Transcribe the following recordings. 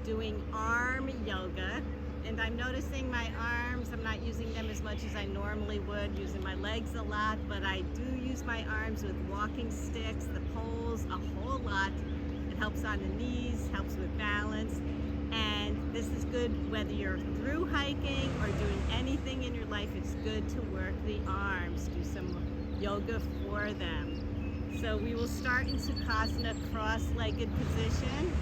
doing arm yoga, and I'm noticing my arms, I'm not using them as much as I normally would, using my legs a lot, but I do use my arms with walking sticks, the poles, a whole lot. It helps on the knees, helps with balance, and this is good whether you're through hiking or doing anything in your life. It's good to work the arms, do some yoga for them. So we will start in Sukhasana, cross-legged position.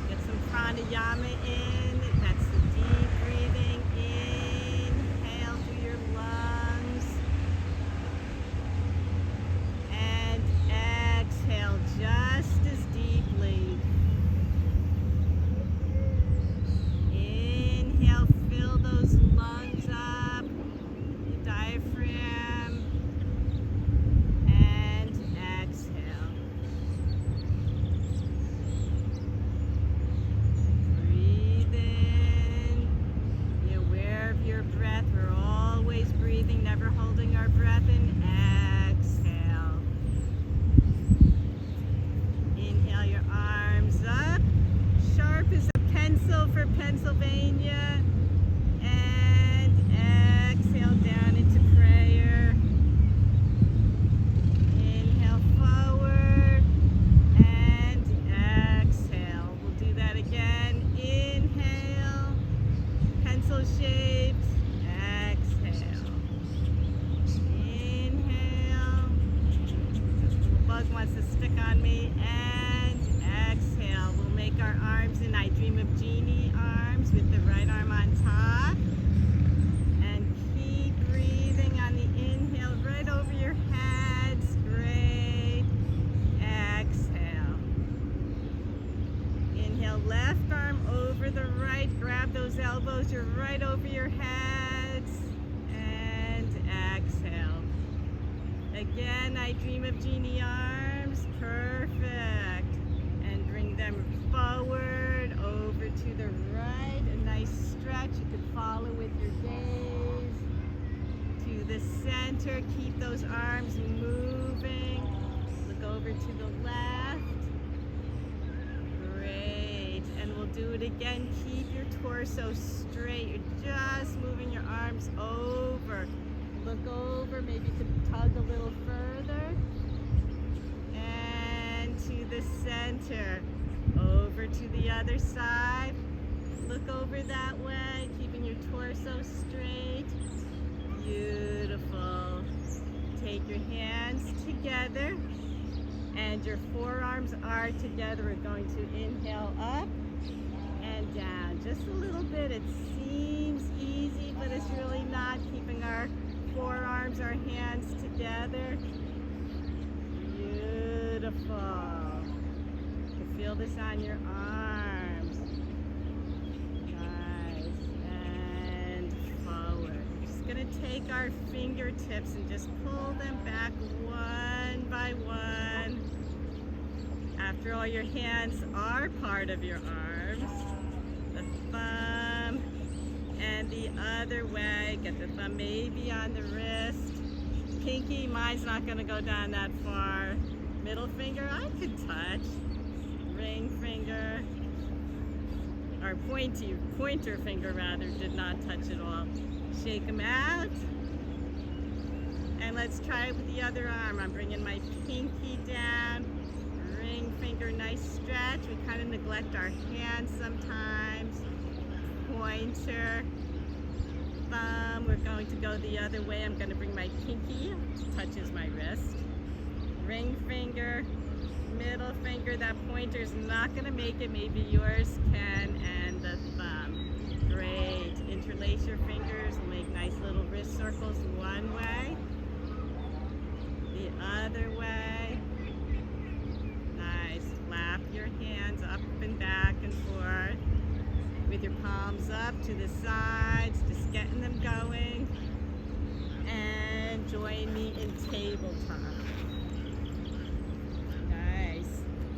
Get some pranayama in. That's the deep breathing. Inhale through your lungs. And exhale just as deeply. Inhale, fill those lungs up. The diaphragm. And exhale. Breathe in. Be aware of your breath. We're always breathing, never holding our breath in. Exhale. Inhale your arms up. Sharp as a pencil for Pennsylvania. And exhale down into prayer. Inhale forward and exhale. We'll do that again. Inhale, pencil shaped. Exhale. Inhale. The bug wants to stick on me. And exhale. We'll make our arms in I Dream of Jeannie arms with the right arm on top. And keep breathing on the inhale right over your heads. Great. Exhale. Inhale, left arm over the right. Grab those elbows. You're right over your heads. And exhale. Again, I Dream of Jeannie arms. Perfect. And bring them forward, over to the right. A nice stretch. You can follow with your gaze. To the center. Keep those arms moving. Look over to the left. Great. And we'll do it again. Keep your torso straight. You're just moving your arms over. Look over. Maybe you could tug a little further. And to the center. Over to the other side. Look over that way. Keeping your torso straight. Beautiful. Take your hands together. And your forearms are together. We're going to inhale up and down. Just a little bit. It seems easy, but it's really not. Keeping our forearms, our hands together. Beautiful. You can feel this on your arms. Nice. And forward. Just going to take our fingertips and just pull them back one by one. After all, your hands are part of your arms. The thumb and the other way. Get the thumb maybe on the wrist. Pinky, mine's not going to go down that far. Middle finger, I could touch. Ring finger, or pointer finger rather, did not touch at all. Shake them out. And let's try it with the other arm. I'm bringing my pinky down. Ring finger, nice stretch. We kind of neglect our hands sometimes. Pointer, thumb. We're going to go the other way. I'm going to bring my pinky, touches my wrist. Ring finger, middle finger. That pointer's not going to make it. Maybe yours can. And the thumb. Great. Interlace your fingers. Make nice little wrist circles one way. The other way. Nice. Flap your hands up and back and forth. With your palms up to the sides. Just getting them going. And join me in tabletop.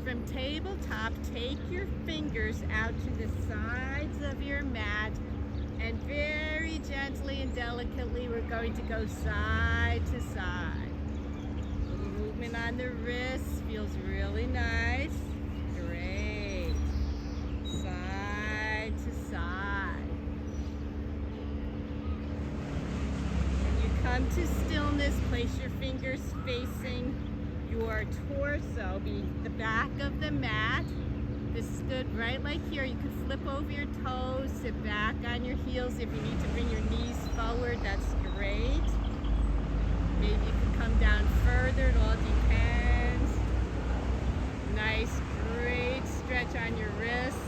From tabletop, take your fingers out to the sides of your mat, and very gently and delicately we're going to go side to side. Little movement on the wrists feels really nice. Great. Side Come to stillness. Place your fingers facing your torso, be the back of the mat. This is good right like here. You can flip over your toes, sit back on your heels. If you need to bring your knees forward, that's great. Maybe you can come down further, it all depends. Nice, great stretch on your wrists.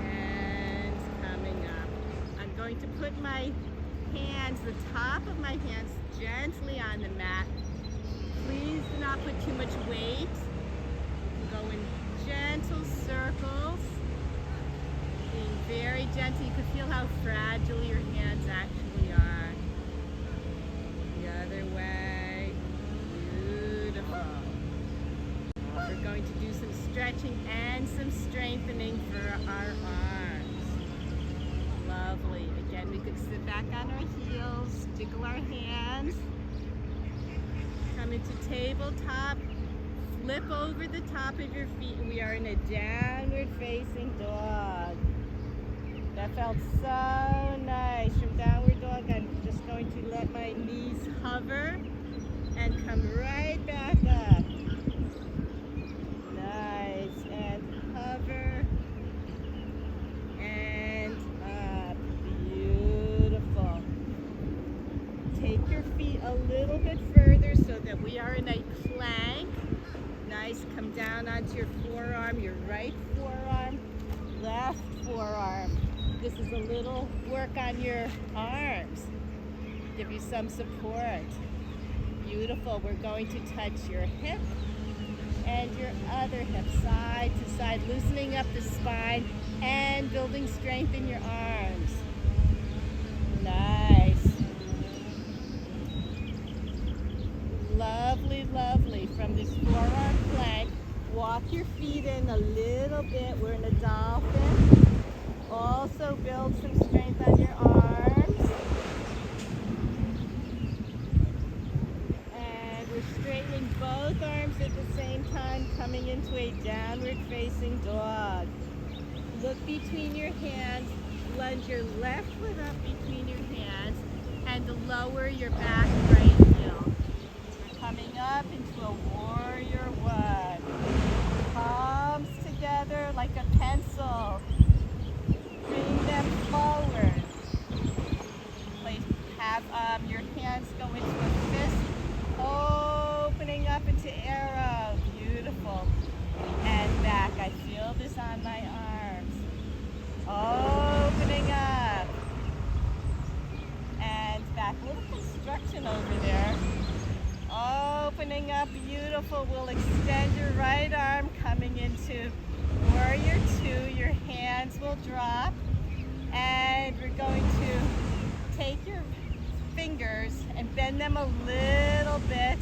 And coming up. I'm going to put my hands, the top of my hands, gently on the mat. Please do not put too much weight. Go in gentle circles. Being very gentle. You can feel how fragile your hands actually are. The other way. Beautiful. We're going to do some stretching and some strengthening for our arms. Lovely. Again, we could sit back on our heels, jiggle our hands. Come into tabletop, flip over the top of your feet, and we are in a downward facing dog. That felt so nice. From downward dog, I'm just going to let my knees hover and come right back up. Nice, and hover and up. Beautiful. Take your feet a little bit further so that we are in a plank. Nice, come down onto your forearm, your right forearm, left forearm. This is a little work on your arms. Give you some support. Beautiful. We're going to touch your hip and your other hip, side to side, loosening up the spine and building strength in your arms. Nice. Lovely, lovely. From this forearm plank, walk your feet in a little bit. We're in a dolphin. Also build some strength on your arms. And we're straightening both arms at the same time, coming into a downward facing dog. Look between your hands, lunge your left foot up between your hands, and lower your back right heel. Coming up into a warrior one. Palms together like a pencil. Bring them forward. Have your hands go into a fist, opening up into arrow. Beautiful. And back. I feel this on my arms. Opening up. And back. A little construction over there. Opening up, beautiful. We'll extend your right arm, coming into warrior two. Your hands will drop, and we're going to take your fingers and bend them a little bit,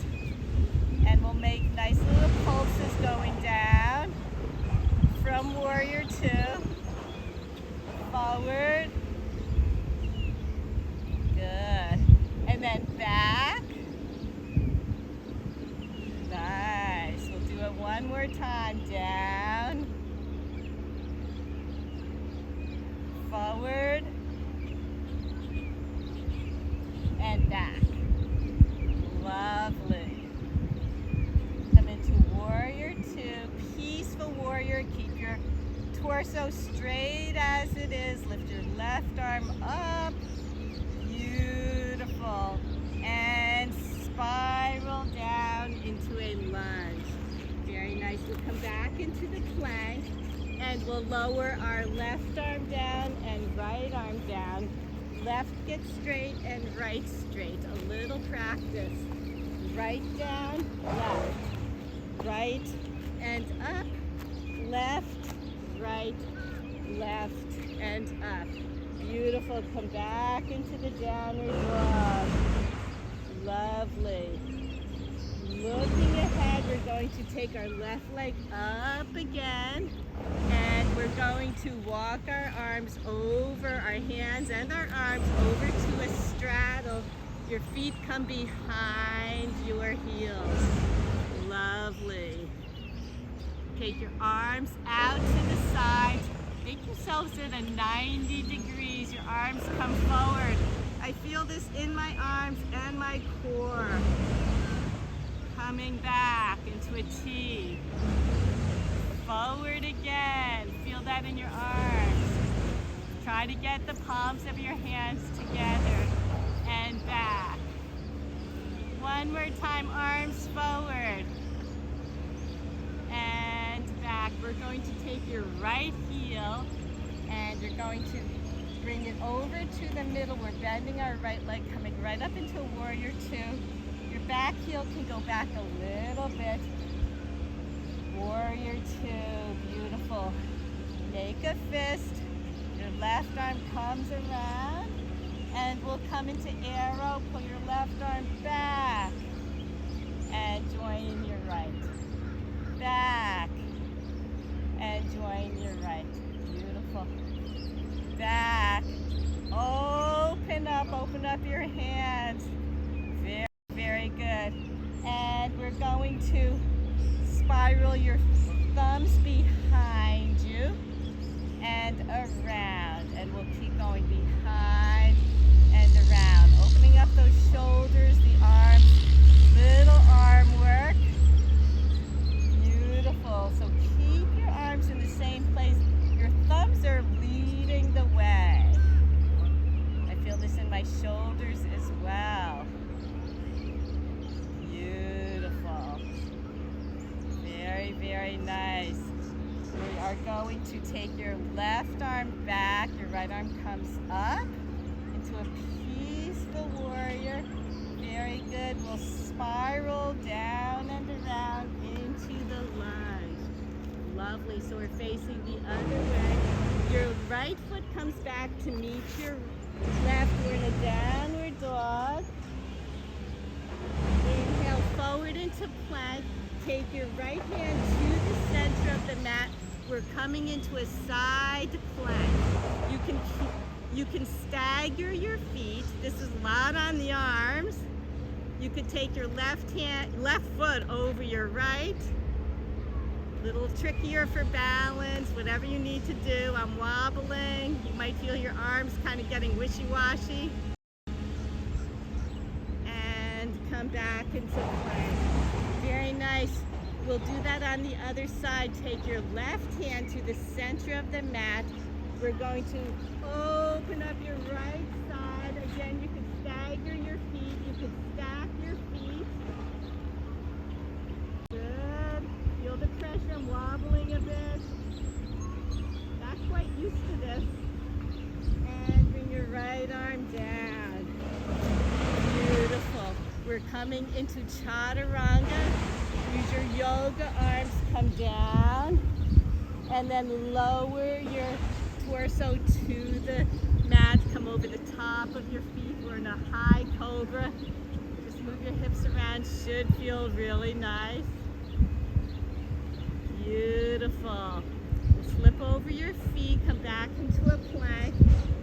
and we'll make nice little pulses going down from warrior two. Forward. Good. And then back. Nice. We'll do it one more time. Down. Forward. And back. Lovely. Come into warrior two. Peaceful warrior. Keep your torso straight as it is. Lift your left arm up. Beautiful. And spiral down into a lunge. Very nice. We'll come back into the plank, and we'll lower our left arm down and right arm down. Left gets straight and right straight. A little practice. Right down, left. Right and up. Left, right, left, and up. Beautiful. Come back into the downward dog. Lovely. Looking ahead, we're going to take our left leg up again, and we're going to walk our arms over, our hands and our arms over to a straddle. Your feet come behind your heels. Lovely. Take your arms out to the side, Make yourselves at a 90 degrees. Your arms come forward. I feel this in my arms and my core. Coming back into a T. Forward again. Feel that in your arms. Try to get the palms of your hands together and back. One more time, arms forward and back. We're going to take your right heel and you're going to bring it over to the middle. We're bending our right leg, coming right up into a warrior two. Your back heel can go back a little bit. Warrior two, beautiful. Make a fist. Your left arm comes around and we'll come into arrow. Pull your left arm back and join your right. Back and join your right. Beautiful. Back. Open up your hands. Very, very good. And we're going to spiral your thumbs behind you and around. And we'll keep going behind and around. Opening up those shoulders, the arms, little arm work. Beautiful. So keep your arms in the same place. Your thumbs are leading the way. I feel this in my shoulders as well. Beautiful. Very, very nice. We are going to take your left arm back. Your right arm comes up into a peaceful warrior. Very good. We'll spiral down and around into the lunge. Lovely. So we're facing the other way. Your right foot comes back to meet your left. We're in a downward dog. Inhale forward into plank. Take your right hand to the center of the mat. We're coming into a side plank. You can stagger your feet. This is a lot on the arms. You could take your left foot over your right. Little trickier for balance, whatever you need to do. I'm wobbling. You might feel your arms kind of getting wishy-washy. And come back into plank. Very nice. We'll do that on the other side. Take your left hand to the center of the mat. We're going to open up your right side. Again, you can stagger your feet. You can stack your feet. Good. Feel the pressure. I'm wobbling a bit. Not quite used to this. And bring your right arm down. Beautiful. We're coming into chaturanga. Use your yoga arms, come down, and then lower your torso to the mat. Come over the top of your feet. We're in a high cobra. Just move your hips around. Should feel really nice. Beautiful. Slip over your feet. Come back into a plank.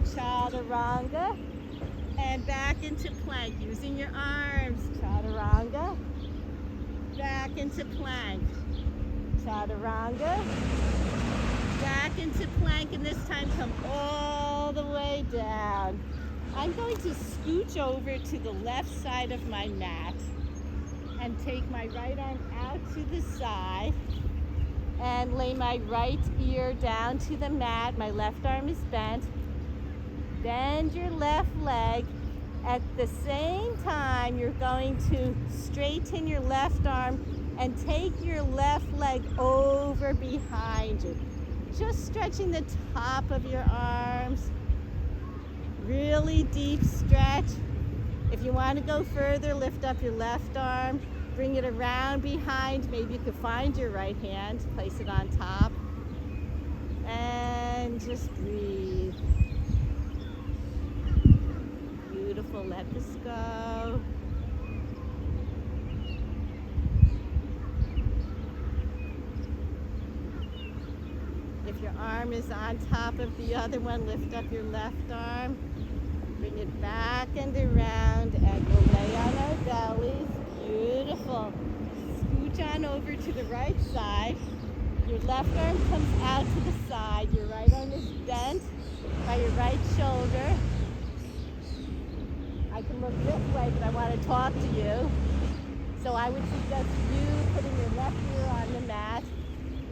Chaturanga. And back into plank. Using your arms. Chaturanga. Back into plank. Chaturanga. Back into plank, and this time come all the way down. I'm going to scooch over to the left side of my mat and take my right arm out to the side and lay my right ear down to the mat. My left arm is bent. Bend your left leg. At the same time, you're going to straighten your left arm and take your left leg over behind you. Just stretching the top of your arms. Really deep stretch. If you want to go further, lift up your left arm. Bring it around behind. Maybe you could find your right hand. Place it on top. And just breathe. Beautiful. Let this go. If your arm is on top of the other one, lift up your left arm. Bring it back and around, and we'll lay on our bellies. Beautiful. Scooch on over to the right side. Your left arm comes out to the side. Your right arm is bent by your right shoulder. I can look this way, but I want to talk to you. So I would suggest you putting your left ear on the mat.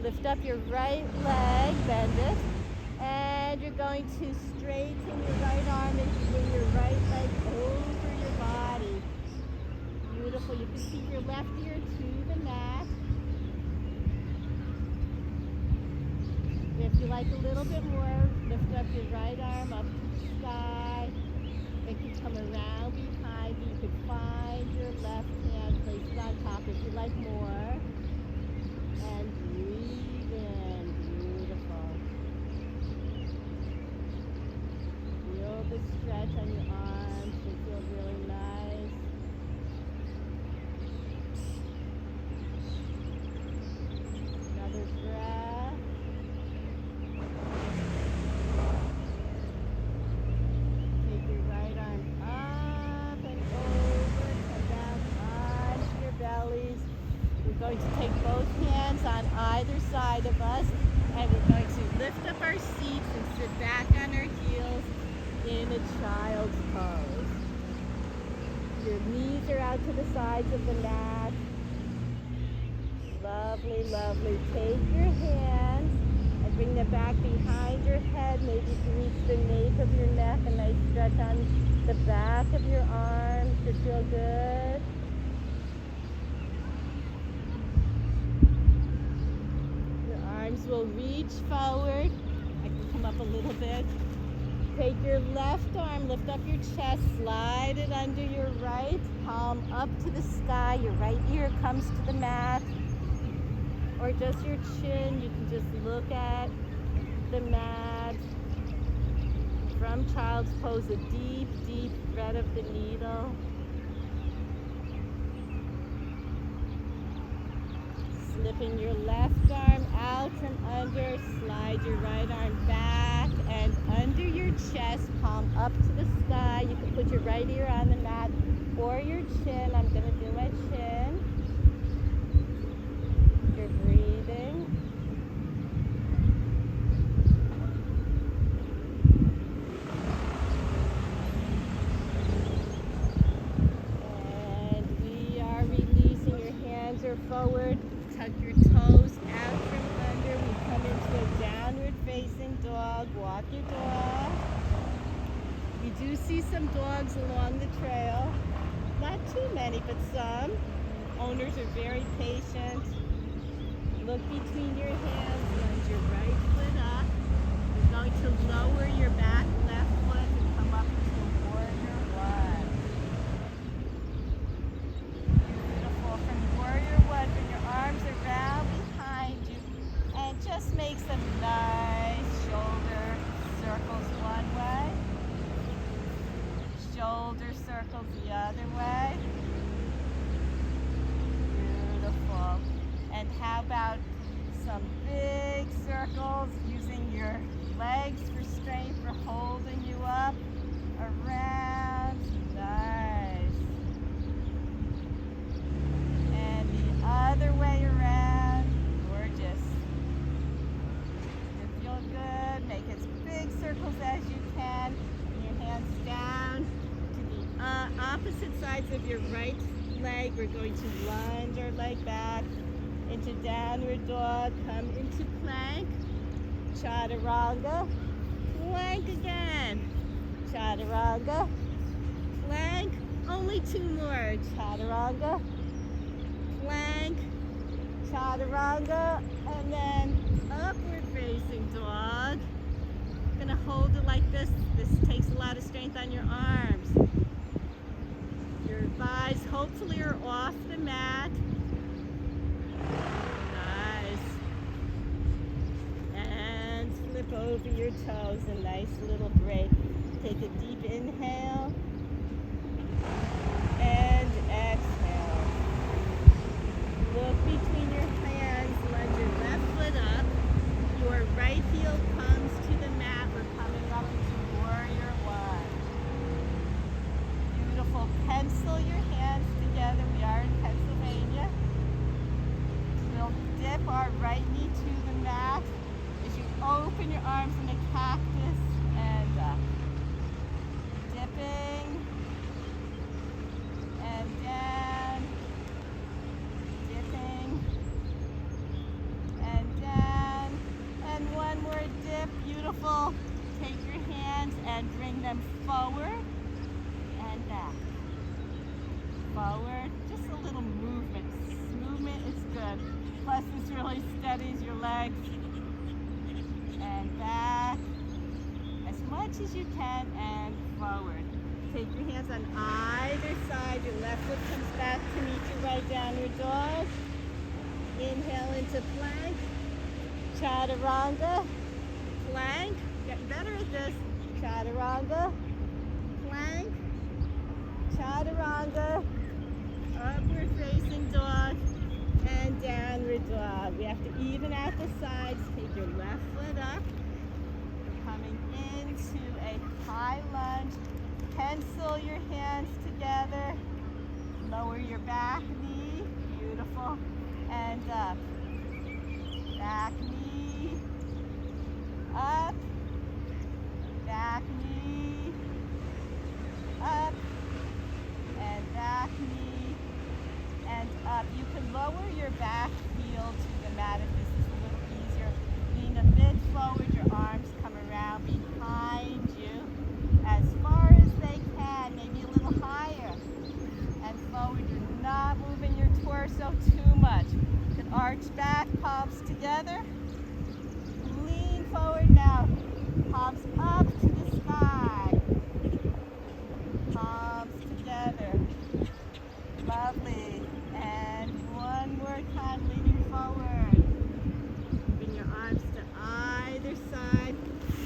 Lift up your right leg, bend it. And you're going to straighten your right arm and bring your right leg over your body. Beautiful. You can keep your left ear to the mat. If you like a little bit more, lift up your right arm up to the sky. It can come around behind you. You can find your left hand, place it on top if you like more. And breathe in. Beautiful. Feel the stretch on your arms. It feels really nice. Another breath. Take your right arm up and over. Come down onto your bellies. We're going to take both hands on either side of us, and we're going to lift up our seats and sit back on our heels in a child's pose. Your knees are out to the sides of the mat. Lovely, lovely. Take your hands and bring them back behind your head. Maybe you can reach the nape of your neck. A nice stretch on the back of your arms to feel good. Arms will reach forward. I can come up a little bit. Take your left arm, lift up your chest, slide it under your right, palm up to the sky. Your right ear comes to the mat, or just your chin. You can just look at the mat. From child's pose, a deep, deep thread of the needle. Slipping your left arm out from under, slide your right arm back and under your chest, palm up to the sky. You can put your right ear on the mat or your chin. I'm going to do my chin. You're breathing. And we are releasing. Your hands are forward. Tuck your toes out from under. We come into a downward facing dog. Walk your dog. We do see some dogs along the trail. Not too many, but some. Owners are very patient. Look between your hands. Lunge your right foot up. You're going to lower your back left foot and come up to warrior one. Beautiful. From warrior one, bring your arms around behind you and just make some nice shoulder circles one way, shoulder circles the other way. Beautiful. And how about some big circles using your legs for strength, for holding you up, around. Nice. And the other way around. Gorgeous. You feel good. Make as big circles as you can. Bring your hands down to the opposite sides of your right leg. We're going to lunge our leg back into downward dog. Come into plank. Chaturanga. Plank again. Chaturanga. Plank. Only two more. Chaturanga. Plank. Chaturanga. And then upward facing dog. Gonna hold it like this. This takes a lot of strength on your arms. Your thighs hopefully are off the mat. Nice. And flip over your toes. A nice little break. Take a deep inhale. And exhale. Look between your hands. Lunge your left foot up. Your right heel comes to the mat. We're coming up to warrior one. Beautiful. Pencil your hands together. We are in Pennsylvania. We'll dip dip our right knee to the mat as you open your arms in a cactus and dipping and down, dipping and down, and one more dip. Beautiful. Take your hands and bring them forward and back. Forward, just a little movement. Movement is good. Plus this really steadies your legs. And back as much as you can and forward. Take your hands on either side. Your left foot comes back to meet your right downward dog. Inhale into plank. Chaturanga. Plank. Get better at this. Chaturanga. Plank. Chaturanga. Upward facing dog. And downward dog. We have to even out the sides. Take your left foot up. Coming into a high lunge. Pencil your hands together. Lower your back knee. Beautiful. And up. Back knee. Up. Back knee. Up. And back knee. And up. You can lower your back heel to the mat if this is a little easier. Lean a bit forward. Your arms come around behind you as far as they can, maybe a little higher. And forward. You're not moving your torso too much. You can arch back, palms together. Lean forward now. Palms up to the sky. Palms together. Lovely. And one more time, leaning forward. Bring your arms to either side.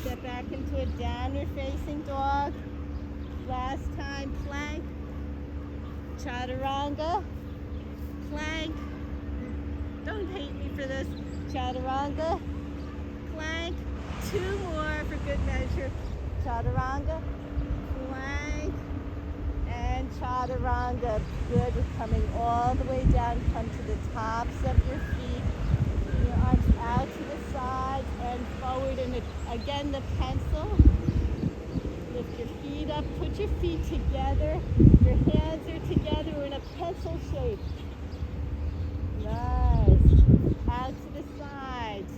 Step back into a downward facing dog. Last time, plank. Chaturanga. Plank. Don't hate me for this. Chaturanga. Plank. Two more for good measure. Chaturanga. Plank. And chaturanga. Good. We're coming all the way down. Come to the tops of your feet. Bring your arms out to the sides and forward. And again, the pencil. Lift your feet up. Put your feet together. Your hands are together. We're in a pencil shape. Nice. Out to the sides.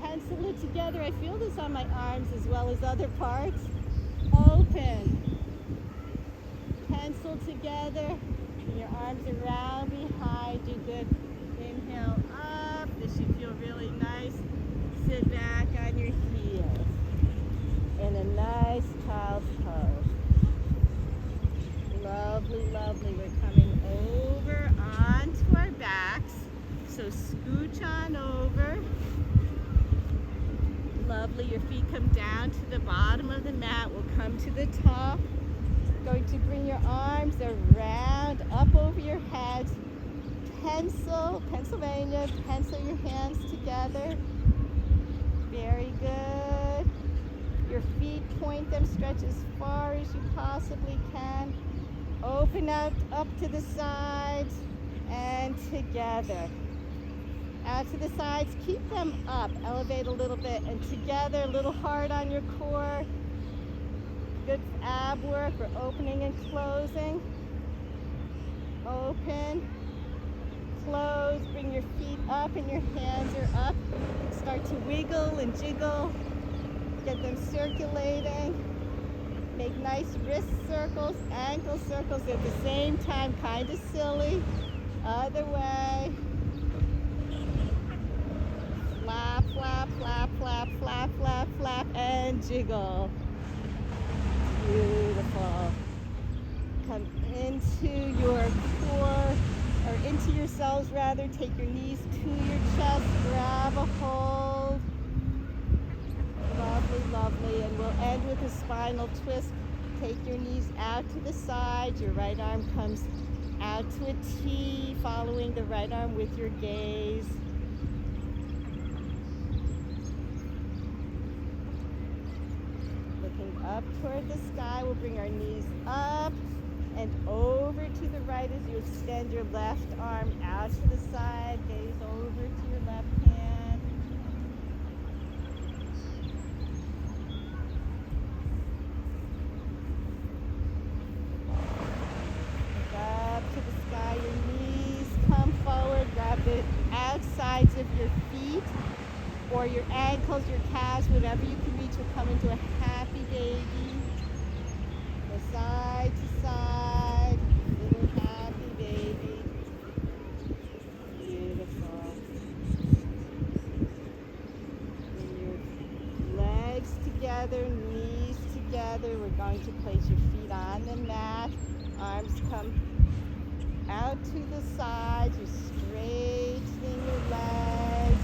Pencil it together. I feel this on my arms as well as other parts. Open. Pencil together. Bring your arms around behind you. Good. Inhale up. This should feel really nice. Sit back on your heels in a nice child's pose. Lovely, lovely. We're coming over onto our backs. So scooch on over. Lovely. Your feet come down to the bottom of the mat. We'll come to the top. Going to bring your arms around, up over your head. Pennsylvania, pencil your hands together. Very good. Your feet, point them, stretch as far as you possibly can. Open out, up to the sides and together. Out to the sides, keep them up. Elevate a little bit and together, a little hard on your core. Good ab work. We're opening and closing. Open, close. Bring your feet up and your hands are up. Start to wiggle and jiggle. Get them circulating. Make nice wrist circles, ankle circles at the same time. Kind of silly. Other way. Flap, flap, flap, flap, flap, flap, flap, and jiggle. Beautiful. Come into your core, or into yourselves rather. Take your knees to your chest. Grab a hold. Lovely, lovely. And we'll end with a spinal twist. Take your knees out to the side. Your right arm comes out to a T, following the right arm with your gaze. Looking up toward the sky, we'll bring our knees up and over to the right as you extend your left arm out to the side, gaze over to your left hand. Look up to the sky, your knees come forward, grab the outsides of your feet or your ankles, your calves, whatever you can reach will come into a happy baby. Go side to side, little happy baby. Beautiful. Bring your legs together, knees together. We're going to place your feet on the mat. Arms come out to the sides. You're straightening your legs.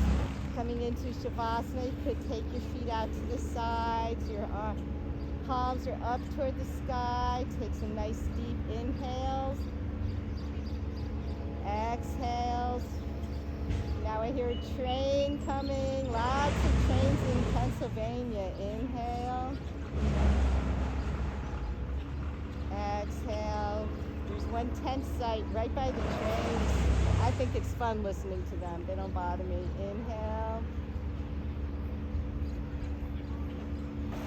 Coming into Savasana, you could take your feet out to the sides. Your palms are up toward the sky. Take some nice deep inhales. Exhales. Now I hear a train coming. Lots of trains in Pennsylvania. Inhale. Exhale. There's one tent site right by the trains. I think it's fun listening to them. They don't bother me. Inhale.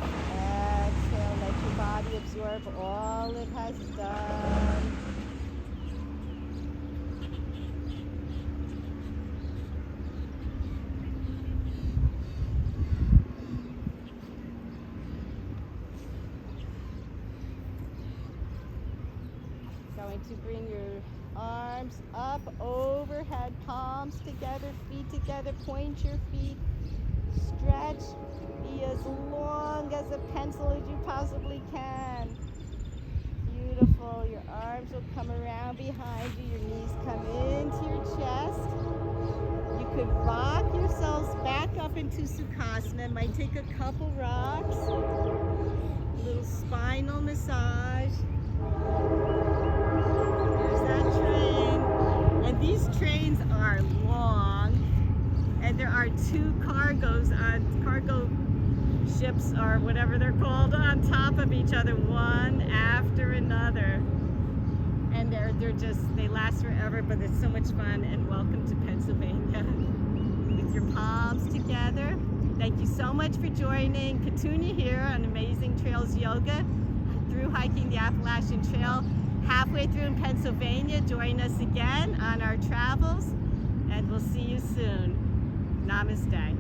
Exhale. Let your body absorb all it has done. Going to bring your arms up overhead, palms together, feet together. Point your feet. Stretch. Be as long as a pencil as you possibly can. Beautiful. Your arms will come around behind you. Your knees come into your chest. You could rock yourselves back up into Sukhasana. Might take a couple rocks. A little spinal massage. There's that train. And these trains are long. And there are two cargo ships or whatever they're called on top of each other, one after another. And they last forever, but it's so much fun. And welcome to Pennsylvania. With your palms together. Thank you so much for joining Katunya here on Amazing Trails Yoga, through hiking the Appalachian Trail. Halfway through in Pennsylvania. Join us again on our travels, and we'll see you soon. Namaste.